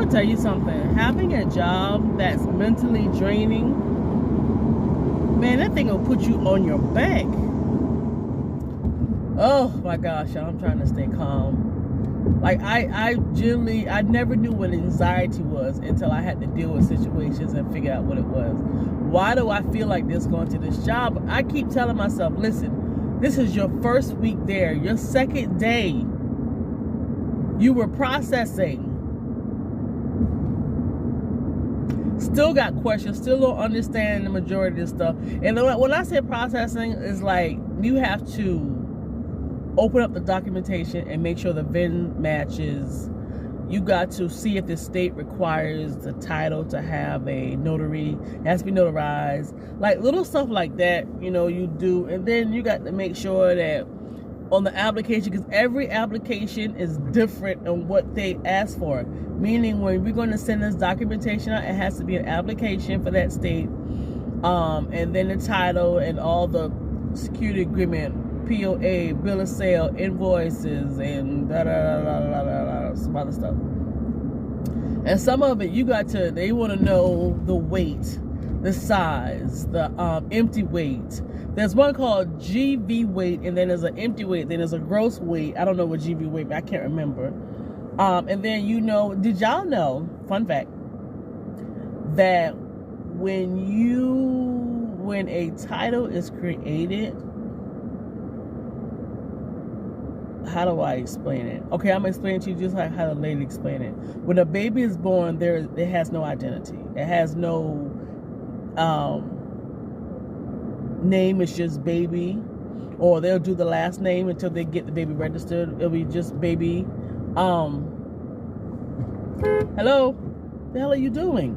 tell you something. Having a job that's mentally draining, man, that thing will put you on your back. Oh my gosh, y'all, I'm trying to stay calm. Like I never knew what anxiety was until I had to deal with situations and figure out what it was. Why do I feel like this going to this job? I keep telling myself, listen, this is your first week there, your second day. You were processing. Still got questions, still don't understand the majority of this stuff. And when I say processing, it's like you have to open up the documentation and make sure the VIN matches. You got to see if the state requires the title to have a notary. It has to be notarized. Like little stuff like that, you know, you do. And then you got to make sure that on the application, because every application is different on what they ask for. Meaning when we're going to send this documentation out, it has to be an application for that state. And then the title and all the security agreement, POA, bill of sale, invoices, and some other stuff. And some of it, they want to know the weight, the size, the empty weight. There's one called GV weight, and then there's an empty weight, then there's a gross weight. I don't know what GV weight, but I can't remember. And then, you know, did y'all know, fun fact, that when a title is created, how do I explain it? Okay, I'm going to explain it to you just like how the lady explained it. When a baby is born, it has no identity. It has no name. It's just baby. Or they'll do the last name until they get the baby registered. It'll be just baby. Hello? What the hell are you doing?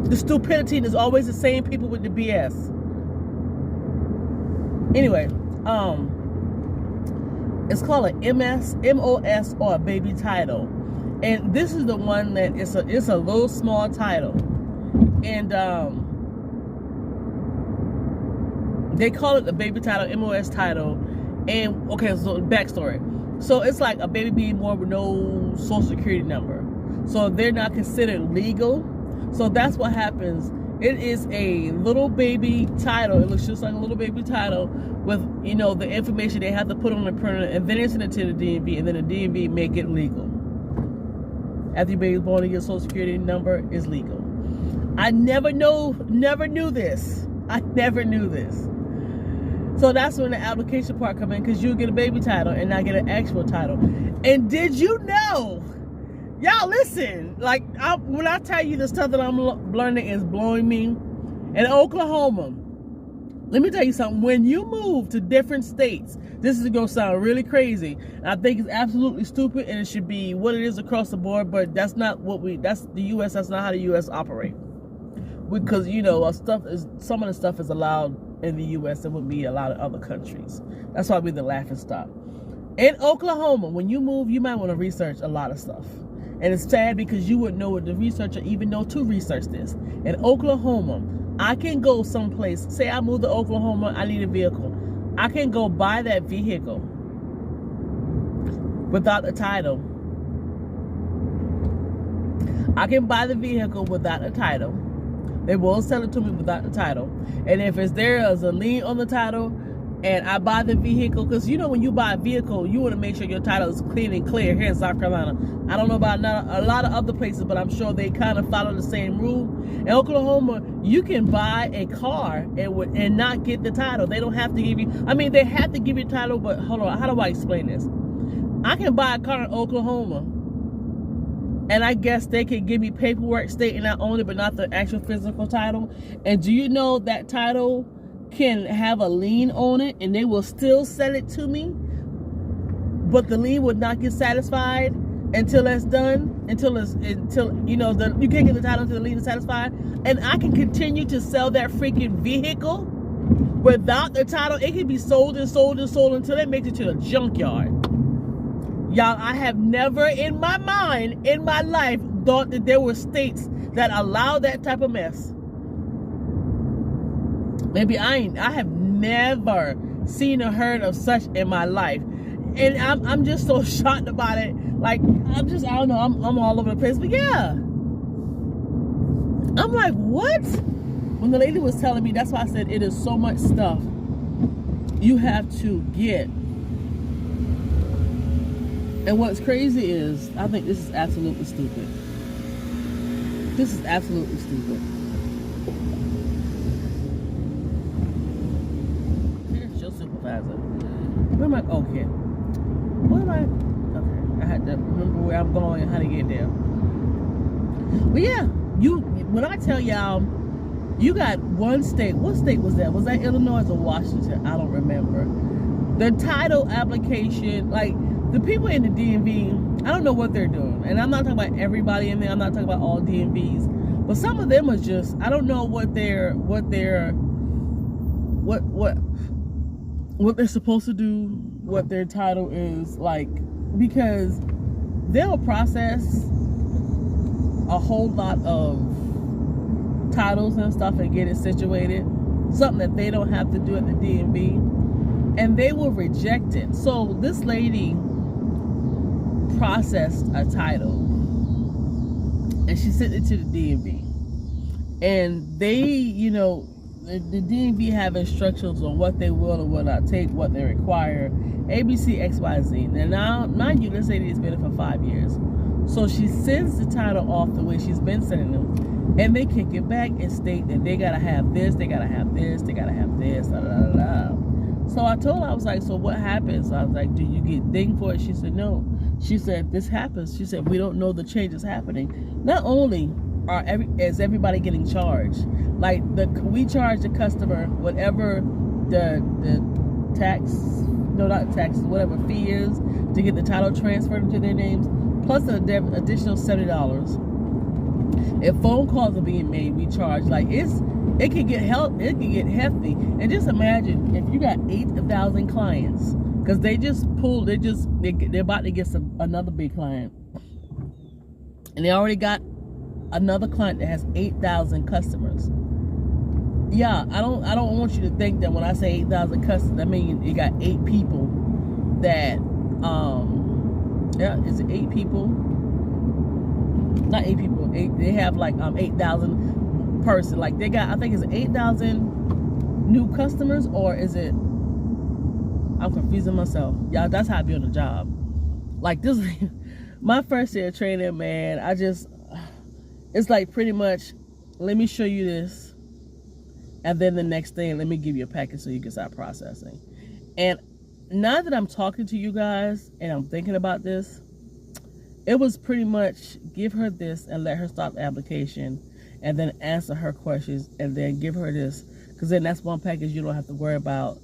The stupidity is always the same people with the BS. Anyway, it's called an MOS, or a baby title. And this is the one that it's a little small title. And they call it the baby title, MOS title. And okay, so backstory. So it's like a baby being born with no social security number. So they're not considered legal. So that's what happens. It is a little baby title. It looks just like a little baby title with, you know, the information they have to put on the printer, and then it's send it to the DMV, and then the DMV make it legal. After your baby's born, your social security number is legal. I never knew this. I never knew this. So that's when the application part come in, because you get a baby title and not get an actual title. And did you know? Y'all listen, like when I tell you the stuff that I'm learning is blowing me. In Oklahoma, let me tell you something. When you move to different states, this is going to sound really crazy. And I think it's absolutely stupid, and it should be what it is across the board. But that's not that's the U.S. That's not how the U.S. operate. Because, you know, some of the stuff is allowed in the U.S. that would be allowed in other countries. That's why we're the laughing stock. In Oklahoma, when you move, you might want to research a lot of stuff. And it's sad because you wouldn't know what the researcher even know to research this. In Oklahoma, I can go someplace. Say I moved to Oklahoma, I need a vehicle. I can go buy that vehicle without a title. I can buy the vehicle without a title. They will sell it to me without the title. And if there's a lien on the title, and I buy the vehicle, because you know when you buy a vehicle, you want to make sure your title is clean and clear here in South Carolina. I don't know about a lot of other places, but I'm sure they kind of follow the same rule. In Oklahoma, you can buy a car and not get the title. They don't have to give you, I mean, they have to give you a title, but hold on, how do I explain this? I can buy a car in Oklahoma, and I guess they can give me paperwork stating I own it, but not the actual physical title. And do you know that title can have a lien on it, and they will still sell it to me, but the lien would not get satisfied until that's done, until you know, you can't get the title until the lien is satisfied. And I can continue to sell that freaking vehicle without the title. It can be sold and sold and sold until it makes it to the junkyard. Y'all, I have never in my mind, in my life, thought that there were states that allow that type of mess. Maybe I have never seen or heard of such in my life. And I'm just so shocked about it. Like, I don't know, I'm all over the place. But yeah. I'm like, what? When the lady was telling me, that's why I said it is so much stuff you have to get. And what's crazy is, I think this is absolutely stupid. This is absolutely stupid. Here's your supervisor. Where am I? Okay. Where am I? Okay. I had to remember where I'm going and how to get there. But yeah, when I tell y'all, you got one state. What state was that? Was that Illinois or Washington? I don't remember. The title application, like the people in the DMV, I don't know what they're doing. And I'm not talking about everybody in there. I'm not talking about all DMVs. But some of them are just, I don't know what they're supposed to do, what their title is, like, because they'll process a whole lot of titles and stuff and get it situated, something that they don't have to do at the DMV, and they will reject it. So this lady processed a title and she sent it to the DMV, and they, you know, the DMV have instructions on what they will and will not take, what they require, ABC, XYZ. And now, mind you, this lady has been there for 5 years. So she sends the title off the way she's been sending them, and they kick it back and state that they gotta have this, they gotta have this, they gotta have this, da, da, da, da. So I told her, I was like, so what happens? I was like, do you get dinged for it? She said, no. She said, this happens. She said, we don't know the change is happening. Not only is everybody getting charged, like we charge the customer whatever the tax, no, not taxes, whatever fee is to get the title transferred into their names, plus an additional $70. If phone calls are being made, we charge, like, it can get hefty. And just imagine if you got 8,000 clients, because they're about to get another big client, and they already got another client that has 8,000 customers. Yeah, I don't want you to think that when I say 8,000 customers, I mean you got 8 people that is it 8 people? Not 8 people. They have like 8,000 person. Like they got, I think it's 8,000 new customers, or is it? I'm confusing myself. Y'all, that's how I be on the job. Like this, my first year of training, man. It's like pretty much, let me show you this, and then the next thing, let me give you a package so you can start processing. And now that I'm talking to you guys and I'm thinking about this, it was pretty much give her this and let her start the application, and then answer her questions, and then give her this, because then that's one package you don't have to worry about.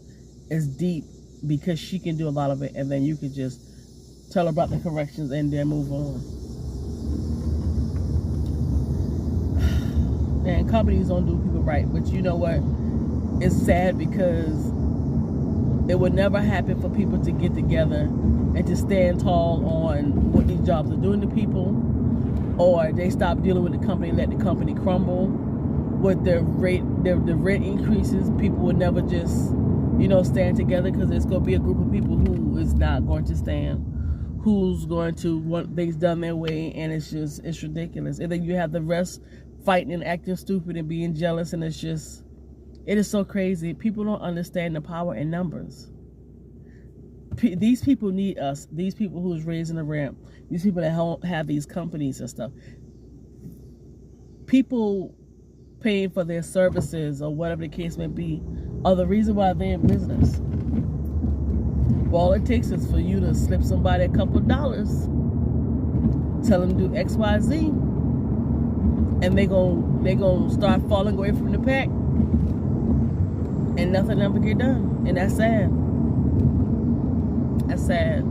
It's deep because she can do a lot of it, and then you can just tell her about the corrections and then move on. Man, companies don't do people right, but you know what? It's sad because it would never happen for people to get together and to stand tall on what these jobs are doing to people, or they stop dealing with the company and let the company crumble. With the rent increases, people would never just, you know, stand together, because there's going to be a group of people who is not going to stand, who's going to want things done their way, and it's ridiculous. And then you have the rest fighting and acting stupid and being jealous, and it is so crazy. People don't understand the power in numbers. These people need us. These people who's raising the ramp, these people that have these companies and stuff, people paying for their services or whatever the case may be, are the reason why they're in business. Well, all it takes is for you to slip somebody a couple of dollars, tell them to do X, Y, Z, and they gonna start falling away from the pack, and nothing ever get done. And that's sad. That's sad.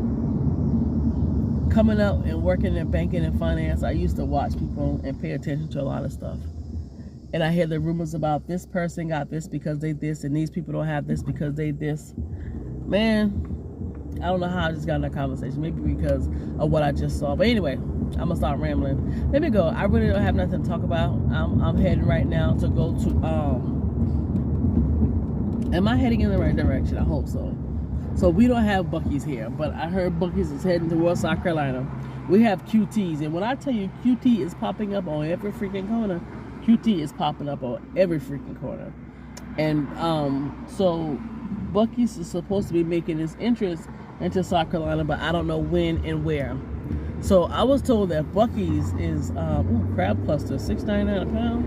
Coming up and working in banking and finance, I used to watch people and pay attention to a lot of stuff. And I hear the rumors about this person got this because they this, and these people don't have this because they this. Man, I don't know how I just got in that conversation. Maybe because of what I just saw. But anyway, I'm gonna start rambling. Let me go. I really don't have nothing to talk about. I'm heading right now to go to am I heading in the right direction? I hope so. So we don't have Buc-ee's here, but I heard Buc-ee's is heading towards South Carolina. We have QT's, and when I tell you QT is popping up on every freaking corner, QT is popping up on every freaking corner. And so Buc-ee's is supposed to be making its entrance into South Carolina, but I don't know when and where. So I was told that Buc-ee's is crab cluster, $6.99 a pound.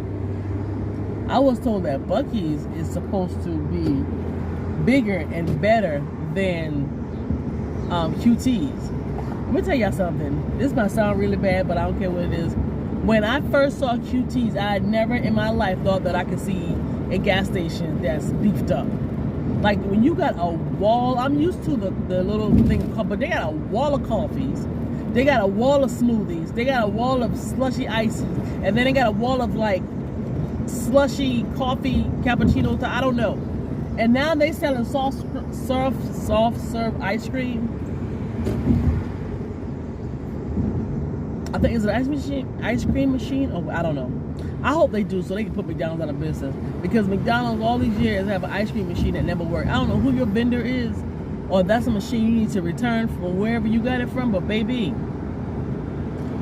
I was told that Buc-ee's is supposed to be bigger and better than QT's. Let me tell y'all something. This might sound really bad, but I don't care what it is. When I first saw QT's, I had never in my life thought that I could see a gas station that's beefed up. Like when you got a wall, I'm used to the little thing, but they got a wall of coffees. They got a wall of smoothies. They got a wall of slushy ices. And then they got a wall of like slushy coffee, cappuccino, I don't know. And now they selling soft serve ice cream. I think it's an ice cream machine. Oh, I don't know. I hope they do so they can put McDonald's out of business. Because McDonald's all these years have an ice cream machine that never worked. I don't know who your vendor is, or that's a machine you need to return from wherever you got it from. But baby,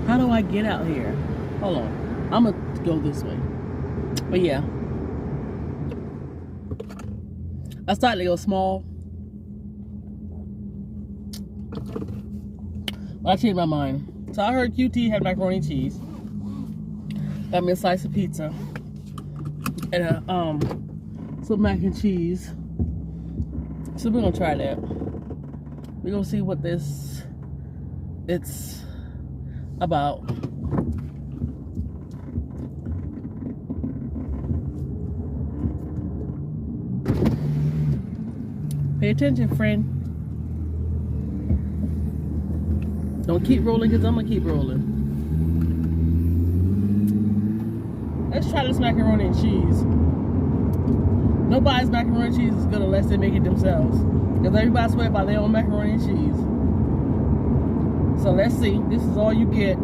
how do I get out here? Hold on. I'm gonna go this way. But yeah, I started to go small. But I changed my mind. So I heard QT had macaroni and cheese. Got me a slice of pizza and some mac and cheese. So we're gonna try that. We're gonna see what it's about. Pay attention, friend. Don't keep rolling, because I'm gonna keep rolling. Let's try this macaroni and cheese. Nobody's macaroni and cheese is good unless they make it themselves. Because everybody swear by their own macaroni and cheese. So let's see. This is all you get.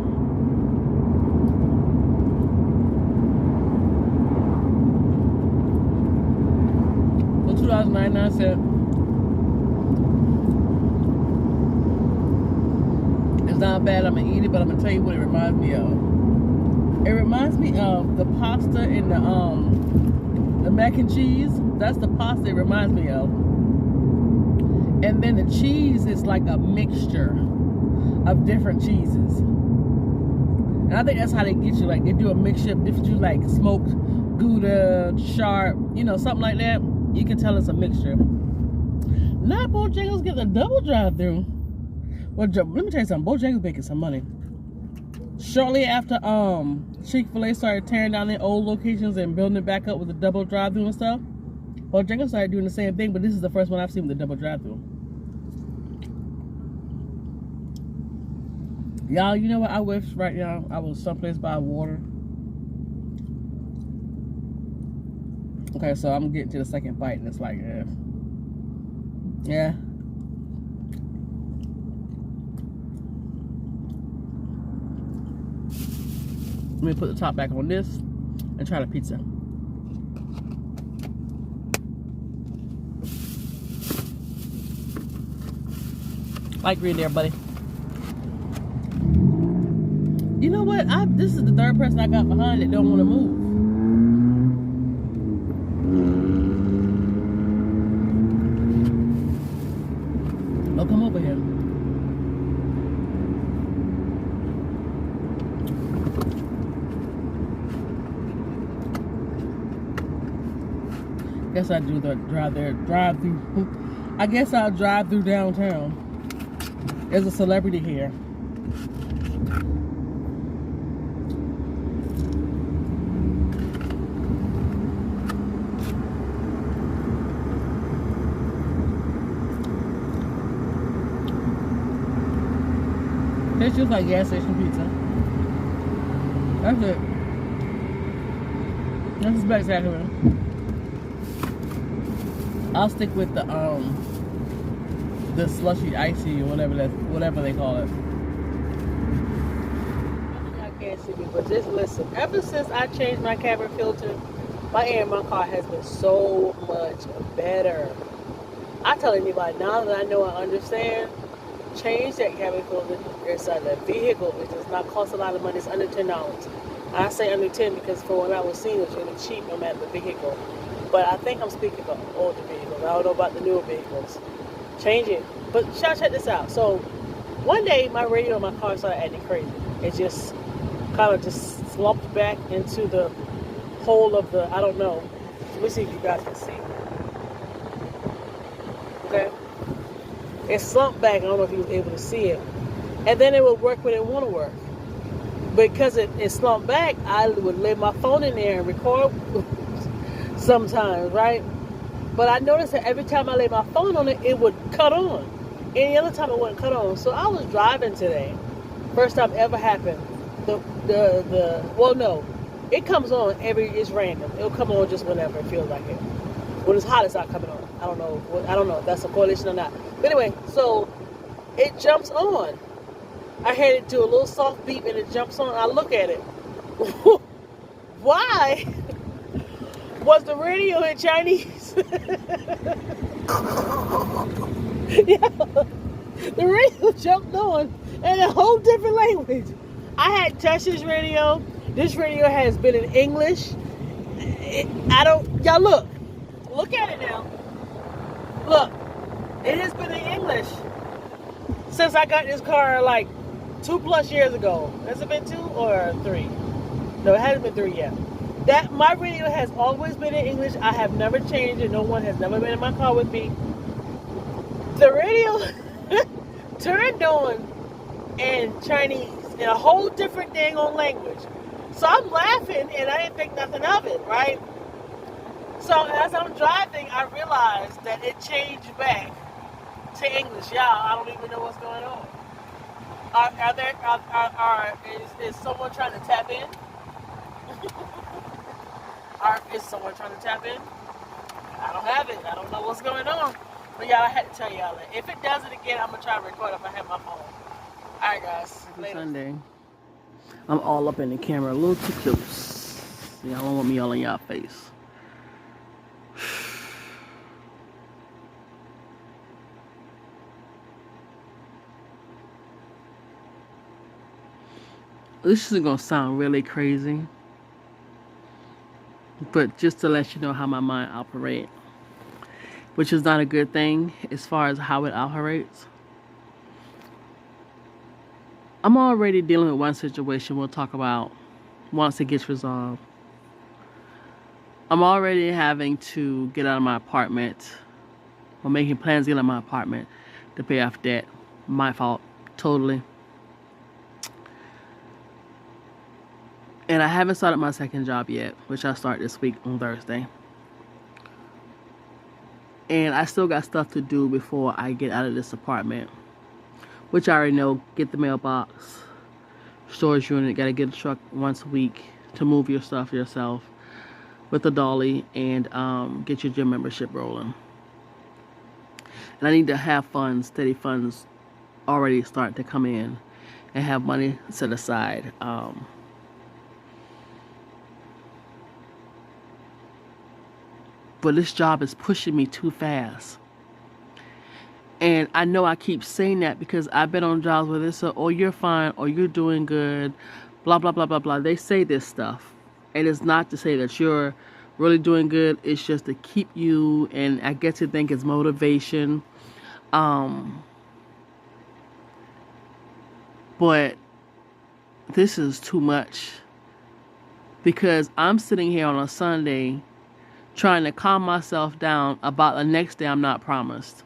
For $2.99. It's not bad. I'm gonna eat it, but I'm gonna tell you what it reminds me of. It reminds me of the pasta and the mac and cheese. That's the pasta it reminds me of. And then the cheese is like a mixture of different cheeses. And I think that's how they get you. Like they do a mixture of different, like smoked Gouda, sharp, you know, something like that. You can tell it's a mixture. Now Bojangles get a double drive-through. Well, let me tell you something. Bojangles making some money. Shortly after Chick-fil-A started tearing down their old locations and building it back up with a double drive-through and stuff, Bojangles started doing the same thing, but this is the first one I've seen with a double drive-through. Y'all, you know what? I wish right now I was someplace by water. Okay, so I'm getting to the second bite, and it's like, yeah. Let me put the top back on this and try the pizza. Like green there, buddy. You know what? This is the third person I got behind that don't want to move. Oh, come over here. Guess I do the drive through. I guess I'll drive through downtown. There's a celebrity here. It's just like gas station pizza. That's it. That's spectacular. I'll stick with the slushy icy or whatever they call it. to me, but just listen. Ever since I changed my cabin filter, my air in my car has been so much better. I tell anybody now that I know and understand, change that cabin filter inside that vehicle. It does not cost a lot of money. It's under $10. I say under 10 because for when I was seeing it was really cheap no matter the vehicle. But I think I'm speaking about older vehicles. I don't know about the newer vehicles. Change it. But y'all check this out. So one day my radio in my car started acting crazy. It just kind of just slumped back into the hole of the, I don't know. Let me see if you guys can see. Okay. It slumped back. I don't know if you were able to see it. And then it would work when it want to work. Because it slumped back, I would lay my phone in there and record sometimes, right? But I noticed that every time I lay my phone on it, it would cut on. Any other time it wouldn't cut on. So I was driving today. First time ever happened. Well, no. It comes on it's random. It'll come on just whenever it feels like it. When it's hot, it's not coming on. I don't know if that's a correlation or not. But anyway, so it jumps on. I had it do a little soft beep and it jumps on. I look at it. Why was the radio in Chinese? Yeah, the radio jumped on in a whole different language. I had touched this radio. This radio has been in English. Y'all look at it now. Look, it has been in English since I got this car like 2+ years ago. Has it been 2 or 3? No, it hasn't been 3 yet. That my radio has always been in English. I have never changed it. No one has never been in my car with me. The radio turned on in Chinese in a whole different dang on language. So I'm laughing and I didn't think nothing of it, right? So as I'm driving, I realized that it changed back to English. Y'all, I don't even know what's going on. Is someone trying to tap in? Is someone trying to tap in? I don't have it. I don't know what's going on. But y'all, I had to tell y'all that. If it does it again, I'm going to try to record if I have my phone. Alright guys. Later. Sunday. I'm all up in the camera a little too close. Y'all don't want me all in y'all face. This is going to sound really crazy. But just to let you know how my mind operates. Which is not a good thing as far as how it operates. I'm already dealing with one situation we'll talk about once it gets resolved. I'm already having to get out of my apartment. I'm making plans to get out of my apartment to pay off debt. My fault. Totally. And I haven't started my second job yet, which I start this week on Thursday. And I still got stuff to do before I get out of this apartment. Which I already know. Get the mailbox. Storage unit. Got to get a truck once a week to move your stuff yourself. With the dolly. And get your gym membership rolling. And I need to have funds, steady funds, already start to come in. And have money set aside. But this job is pushing me too fast. And I know I keep saying that because I've been on jobs where they say, oh, you're fine, or you're doing good, blah, blah, blah, blah, blah. They say this stuff. And it's not to say that you're really doing good. It's just to keep you, and I get to think it's motivation. But this is too much. Because I'm sitting here on a Sunday trying to calm myself down about the next day I'm not promised.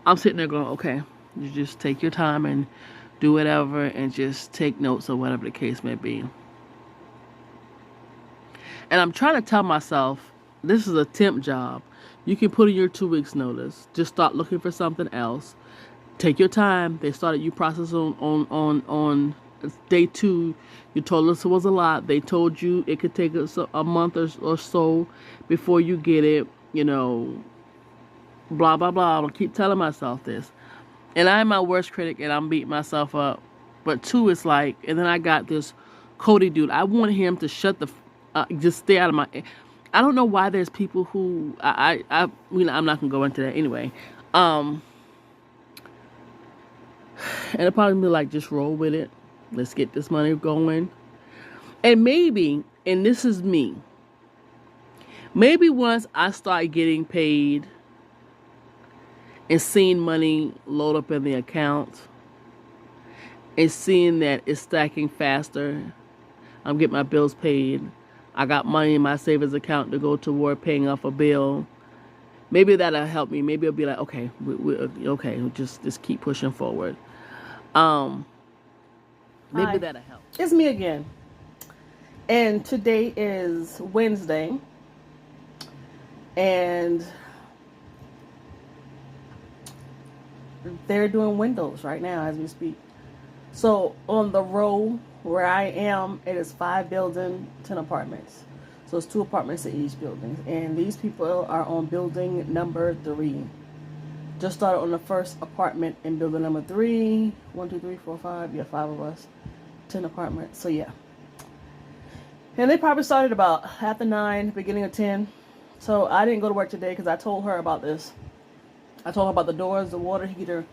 I'm sitting there going, okay, you just take your time and do whatever and just take notes or whatever the case may be. And I'm trying to tell myself, this is a temp job. You can put in your 2 weeks notice. Just start looking for something else. Take your time. They started you process on day 2. You told us it was a lot. They told you it could take us a month or so before you get it, you know, blah, blah, blah. I'm going to keep telling myself this. And I'm my worst critic and I'm beating myself up. But 2 is like, and then I got this Cody dude. I want him to shut the, just stay out of my. I don't know why there's people who you know, I'm not gonna go into that anyway. And it'll probably be like, just roll with it. Let's get this money going. And maybe, and this is me, maybe once I start getting paid and seeing money load up in the account and seeing that it's stacking faster, I'm getting my bills paid, I got money in my savings account to go toward paying off a bill, maybe that'll help me. Maybe it'll be like, okay, okay, just keep pushing forward. Maybe Hi. that'll help. It's me again. And today is Wednesday. And they're doing windows right now as we speak. So on the row where I am, it is 5 buildings, 10 apartments. So it's 2 apartments in each building. And these people are on building number 3. Just started on the first apartment in building number 3. 1, 2, 3, 4, 5. Yeah, 5 of us. 10 apartments. So yeah. And they probably started about after 9, beginning of 10. So I didn't go to work today because I told her about this. I told her about the doors, the water heater,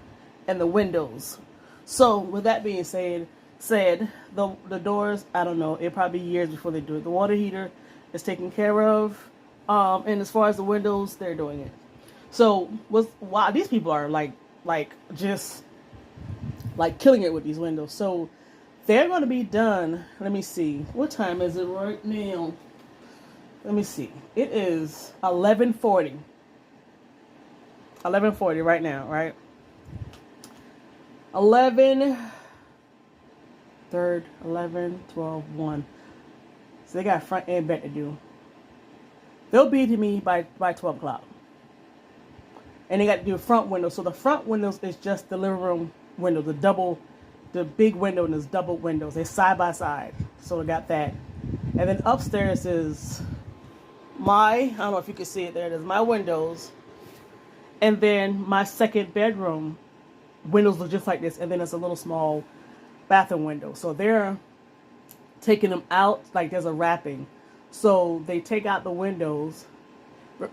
and the windows. So with that being said, the doors, I don't know, it probably be years before they do it. The water heater is taken care of. And as far as the windows, they're doing it. So wow, these people are like just like killing it with these windows. So they're going to be done. Let me see. What time is it right now? Let me see. It is 11:40. 11:40 right now, right? 11, 3rd, 11, 12, 1. So they got front and back to do. They'll be to me by 12 o'clock. And they got to do front windows. So the front windows is just the living room window, the big window and there's double windows. They're side by side. So we got that. And then upstairs is I don't know if you can see it there. There's my windows. And then my second bedroom windows look just like this. And then it's a little small bathroom window. So they're taking them out like there's a wrapping. So they take out the windows,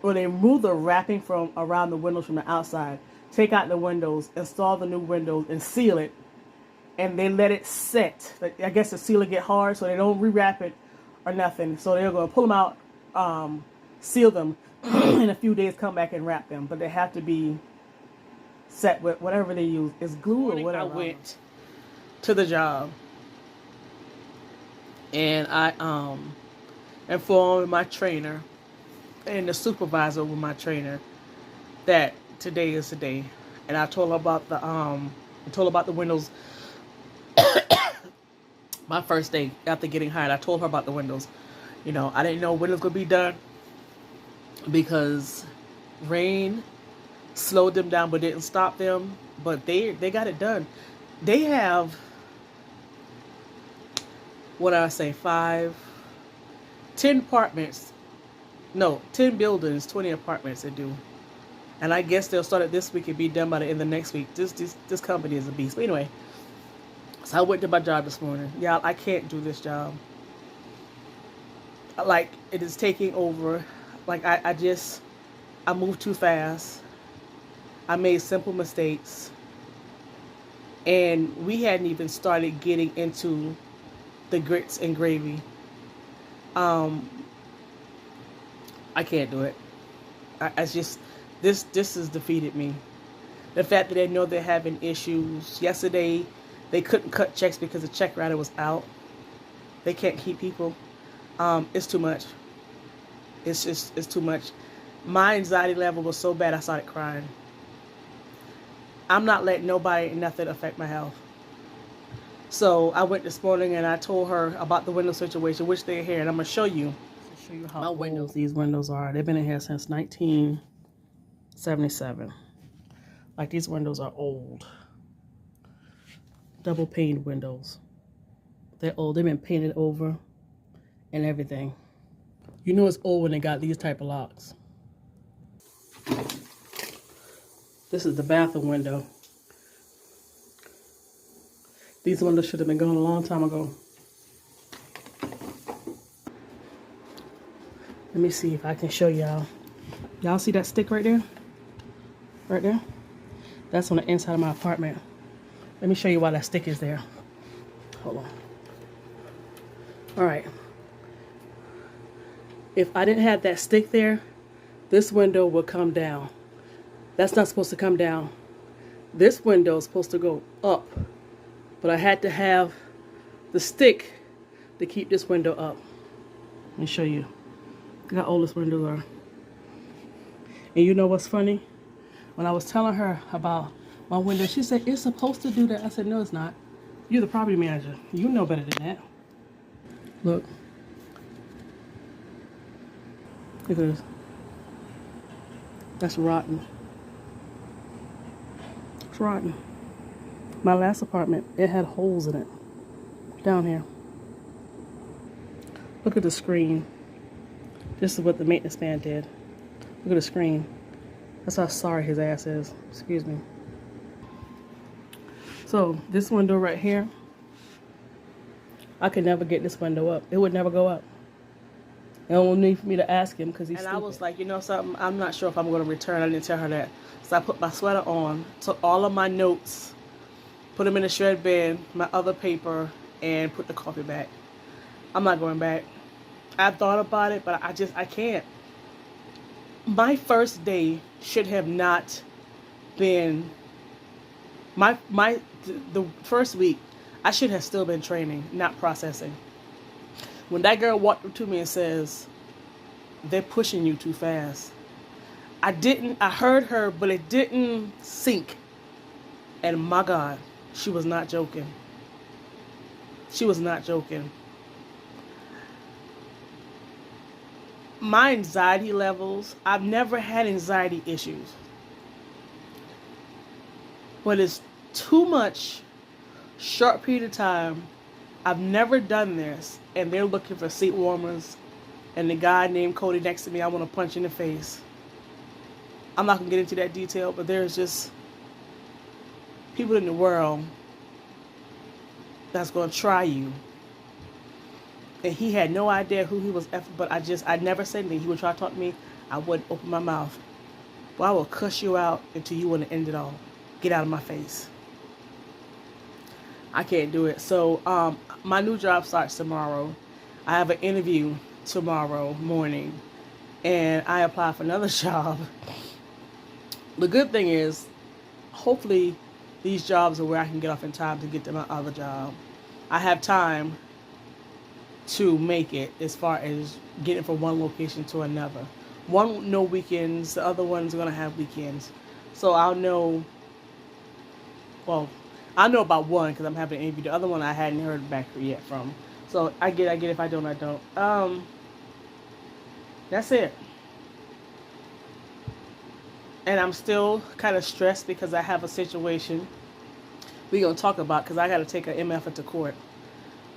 or they remove the wrapping from around the windows from the outside, take out the windows, install the new windows, and seal it. And they let it set. I guess the sealer get hard, so they don't rewrap it or nothing. So they're going to pull them out, seal them, in a few days come back and wrap them. But they have to be set with whatever they use. It's glue or whatever. I went to the job. And I informed my trainer and the supervisor with my trainer that today is the day. And I told her about the windows. My first day after getting hired, I told her about the windows. You know, I didn't know when it was going to be done because rain slowed them down but didn't stop them. But they got it done. They have, what did I say, 10 apartments. No, 10 buildings, 20 apartments they do. And I guess they'll start it this week and be done by the end of next week. This company is a beast. But anyway, so I went to my job this morning. Y'all, I can't do this job. Like, it is taking over. Like, I moved too fast. I made simple mistakes. And we hadn't even started getting into the grits and gravy. I can't do it. This has defeated me. The fact that they know they're having issues. Yesterday, they couldn't cut checks because the check writer was out. They can't keep people. It's too much. It's too much. My anxiety level was so bad I started crying. I'm not letting nobody and nothing affect my health. So I went this morning and I told her about the window situation, which they're here, and I'm gonna show you how my windows these windows are. They've been in here since 1977. Like, these windows are old. Double paned windows. They're old. They've been painted over and everything. You know it's old when they got these type of locks. This is the bathroom window. These windows should have been gone a long time ago. Let me see if I can show y'all. Y'all see that stick right there? Right there? That's on the inside of my apartment. Let me show you why that stick is there. Hold on. All right. If I didn't have that stick there, this window would come down. That's not supposed to come down. This window is supposed to go up. But I had to have the stick to keep this window up. Let me show you. Look how old this windows are. And you know what's funny? When I was telling her about my window, she said, it's supposed to do that. I said, no, it's not. You're the property manager. You know better than that. Look. Look at this. That's rotten. It's rotten. My last apartment, it had holes in it. Down here. Look at the screen. This is what the maintenance man did. Look at the screen. That's how sorry his ass is. Excuse me. So this window right here, I could never get this window up. It would never go up. It don't need for me to ask him because he's stupid. I was like, you know something? I'm not sure if I'm going to return. I didn't tell her that. So I put my sweater on, took all of my notes, put them in a shred bin, my other paper, and put the coffee back. I'm not going back. I thought about it, but I can't. My first day should have not been the first week. I should have still been training, not processing. When that girl walked up to me and says, they're pushing you too fast. I heard her, but it didn't sink. And my God, she was not joking. She was not joking. My anxiety levels, I've never had anxiety issues. But it's too much short period of time. I've never done this, and they're looking for seat warmers, and the guy named Cody next to me, I want to punch in the face. I'm not going to get into that detail, but there's just people in the world that's going to try you. And he had no idea who he was, but I never said anything. He would try to talk to me, I wouldn't open my mouth. But I will cuss you out until you want to end it all. Get out of my face. I can't do it. So my new job starts tomorrow. I have an interview tomorrow morning, and I apply for another job. The good thing is, hopefully these jobs are where I can get off in time to get to my other job. I have time to make it as far as getting from one location to another. One, no weekends. The other one's going to have weekends. So I'll know, well, I know about one because I'm having an interview. The other one I hadn't heard back yet from. So I get. If I don't, I don't. That's it. And I'm still kind of stressed because I have a situation we're going to talk about because I got to take an MF into court.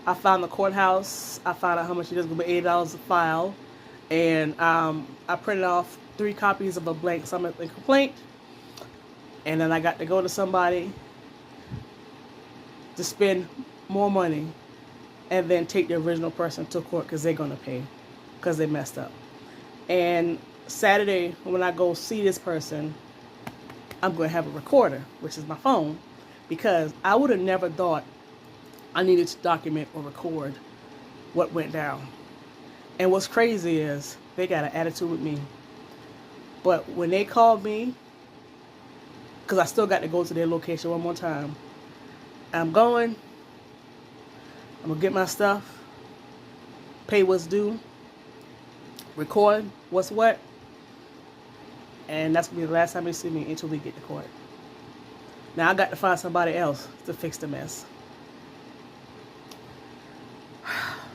I found the courthouse. I found out how much it is. Going to be $8 a file. And I printed off 3 copies of a blank summons and complaint. And then I got to go to somebody to spend more money and then take the original person to court because they're going to pay because they messed up. And Saturday, when I go see this person, I'm going to have a recorder, which is my phone, because I would have never thought I needed to document or record what went down. And what's crazy is they got an attitude with me. But when they called me, because I still got to go to their location one more time, I'm going to get my stuff, pay what's due, record what's what, and that's going to be the last time they see me until we get to court. Now I got to find somebody else to fix the mess.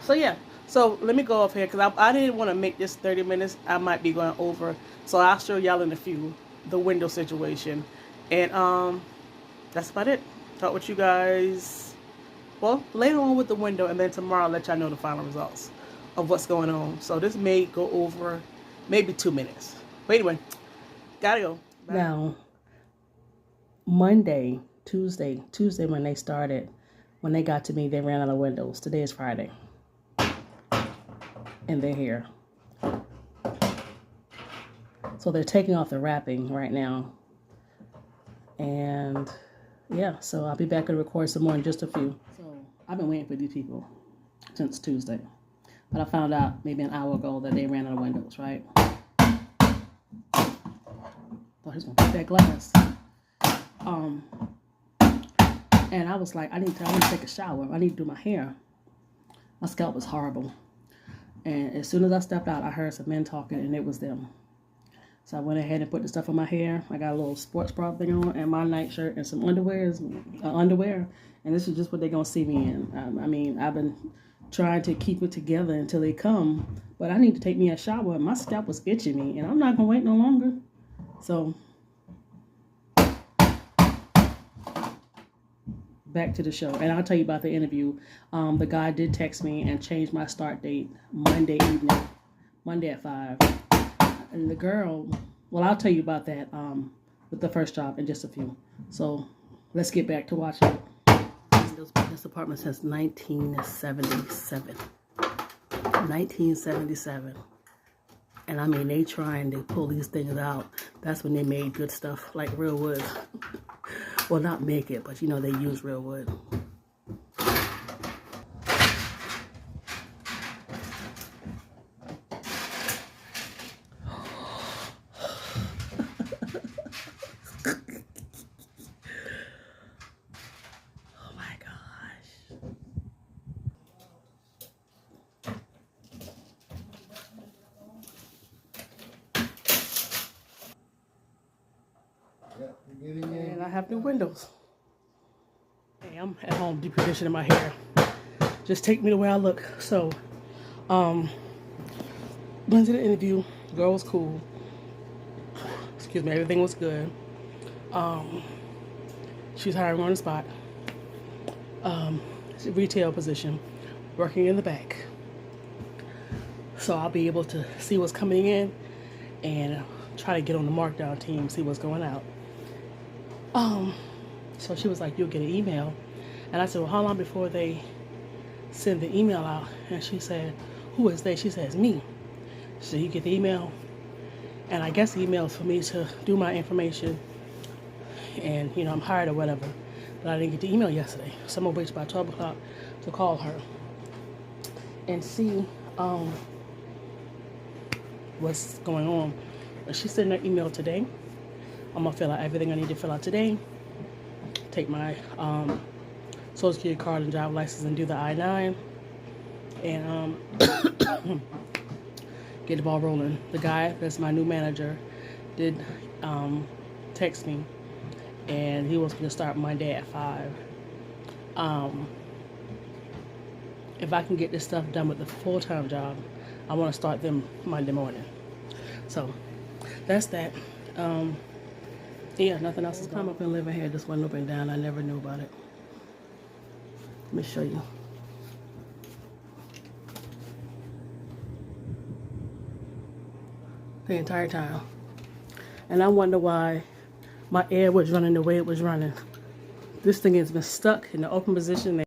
So yeah, so let me go off here because I didn't want to make this 30 minutes. I might be going over, so I'll show y'all in a few the window situation, and that's about it. Talk with you guys, well, later on with the window, and then tomorrow I'll let y'all know the final results of what's going on. So this may go over maybe 2 minutes. But anyway, gotta go. Bye. Now, Tuesday when they started, when they got to me, they ran out of windows. Today is Friday. And they're here. So they're taking off the wrapping right now. And yeah, so I'll be back to record some more in just a few. So I've been waiting for these people since Tuesday. But I found out maybe an hour ago that they ran out of windows, right? Thought he was gonna break that glass. And I was like, I need to take a shower. I need to do my hair. My scalp was horrible. And as soon as I stepped out, I heard some men talking, and it was them. So I went ahead and put the stuff on my hair. I got a little sports bra thing on, and my nightshirt, and some underwear. And this is just what they're gonna see me in. I mean, I've been trying to keep it together until they come, but I need to take me a shower. My scalp was itching me, and I'm not gonna wait no longer. So back to the show, and I'll tell you about the interview. The guy did text me and change my start date Monday evening, Monday at 5. And the girl, well, I'll tell you about that with the first job in just a few. So let's get back to watching it. This apartment since 1977. 1977. And I mean, they trying to pull these things out. That's when they made good stuff like real wood. Well, not make it, but you know, they use real wood. Oh my gosh. And I have new windows. Hey, I'm at home deep conditioning my hair. Just take me the way I look. So, went to the interview. Girl was cool. Excuse me, everything was good. She's hiring on the spot. It's a retail position, working in the back. So I'll be able to see what's coming in and try to get on the markdown team, see what's going out. So she was like, you'll get an email. And I said, well, how long before they send the email out? And she said, who is they? She says, me. So you get the email. And I guess the email is for me to do my information. And, you know, I'm hired or whatever. But I didn't get the email yesterday. So I'm going to wait till about 12 o'clock to call her and see what's going on. But she sent an email today. I'm going to fill out everything I need to fill out today. Take my Social Security card and driver's license and do the I-9. And get the ball rolling. The guy that's my new manager did text me. And he was going to start Monday at 5. If I can get this stuff done with the full-time job, I want to start them Monday morning. So that's that. Yeah, nothing else is come up and living here. This one open down. I never knew about it. Let me show you. The entire time. And I wonder why my air was running the way it was running. This thing has been stuck in the open position.